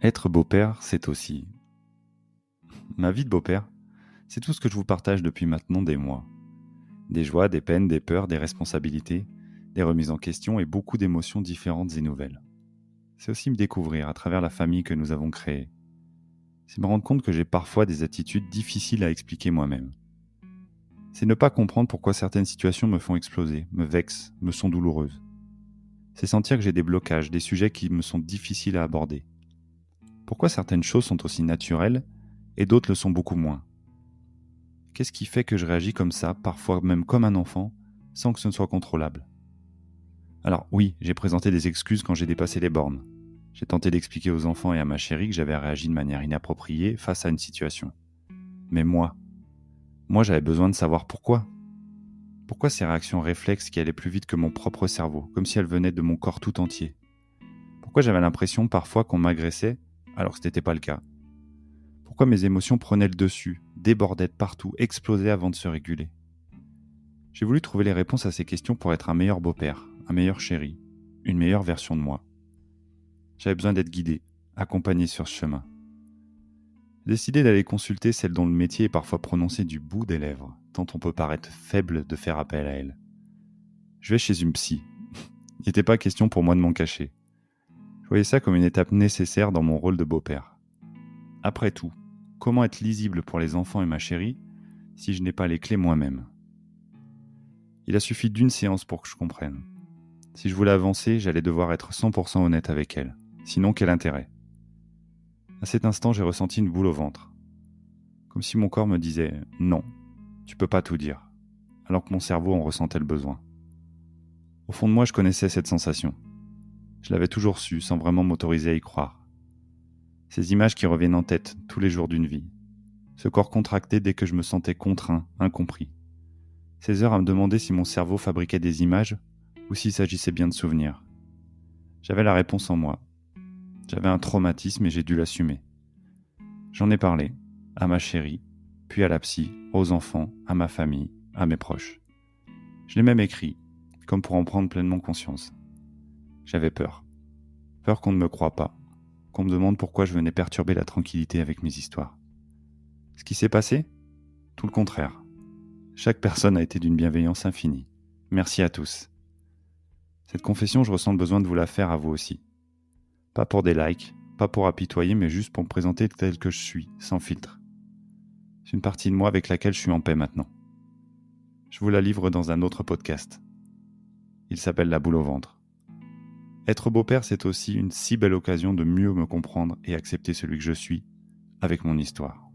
Être beau-père, c'est aussi... Ma vie de beau-père, c'est tout ce que je vous partage depuis maintenant des mois. Des joies, des peines, des peurs, des responsabilités, des remises en question et beaucoup d'émotions différentes et nouvelles. C'est aussi me découvrir à travers la famille que nous avons créée. C'est me rendre compte que j'ai parfois des attitudes difficiles à expliquer moi-même. C'est ne pas comprendre pourquoi certaines situations me font exploser, me vexent, me sont douloureuses. C'est sentir que j'ai des blocages, des sujets qui me sont difficiles à aborder. Pourquoi certaines choses sont aussi naturelles et d'autres le sont beaucoup moins? Qu'est-ce qui fait que je réagis comme ça, parfois même comme un enfant, sans que ce ne soit contrôlable? Alors oui, j'ai présenté des excuses quand j'ai dépassé les bornes. J'ai tenté d'expliquer aux enfants et à ma chérie que j'avais réagi de manière inappropriée face à une situation. Mais moi j'avais besoin de savoir pourquoi. Pourquoi ces réactions réflexes qui allaient plus vite que mon propre cerveau, comme si elles venaient de mon corps tout entier? Pourquoi j'avais l'impression parfois qu'on m'agressait, alors que ce n'était pas le cas? Pourquoi mes émotions prenaient le dessus, débordaient de partout, explosaient avant de se réguler? J'ai voulu trouver les réponses à ces questions pour être un meilleur beau-père, un meilleur chéri, une meilleure version de moi. J'avais besoin d'être guidé, accompagné sur ce chemin. J'ai décidé d'aller consulter celle dont le métier est parfois prononcé du bout des lèvres, tant on peut paraître faible de faire appel à elle. Je vais chez une psy. Il n'était pas question pour moi de m'en cacher. Je voyais ça comme une étape nécessaire dans mon rôle de beau-père. Après tout, comment être lisible pour les enfants et ma chérie si je n'ai pas les clés moi-même? Il a suffi d'une séance pour que je comprenne. Si je voulais avancer, j'allais devoir être 100% honnête avec elle. Sinon, quel intérêt? À cet instant, j'ai ressenti une boule au ventre. Comme si mon corps me disait « Non, tu peux pas tout dire », alors que mon cerveau en ressentait le besoin. Au fond de moi, je connaissais cette sensation. Je l'avais toujours su, sans vraiment m'autoriser à y croire. Ces images qui reviennent en tête tous les jours d'une vie. Ce corps contracté dès que je me sentais contraint, incompris. Ces heures à me demander si mon cerveau fabriquait des images ou s'il s'agissait bien de souvenirs. J'avais la réponse en moi. J'avais un traumatisme et j'ai dû l'assumer. J'en ai parlé, à ma chérie, puis à la psy, aux enfants, à ma famille, à mes proches. Je l'ai même écrit, comme pour en prendre pleinement conscience. J'avais peur. Peur qu'on ne me croie pas, qu'on me demande pourquoi je venais perturber la tranquillité avec mes histoires. Ce qui s'est passé? Tout le contraire. Chaque personne a été d'une bienveillance infinie. Merci à tous. Cette confession, je ressens le besoin de vous la faire à vous aussi. Pas pour des likes, pas pour apitoyer, mais juste pour me présenter tel que je suis, sans filtre. C'est une partie de moi avec laquelle je suis en paix maintenant. Je vous la livre dans un autre podcast. Il s'appelle La boule au ventre. Être beau-père, c'est aussi une si belle occasion de mieux me comprendre et accepter celui que je suis avec mon histoire.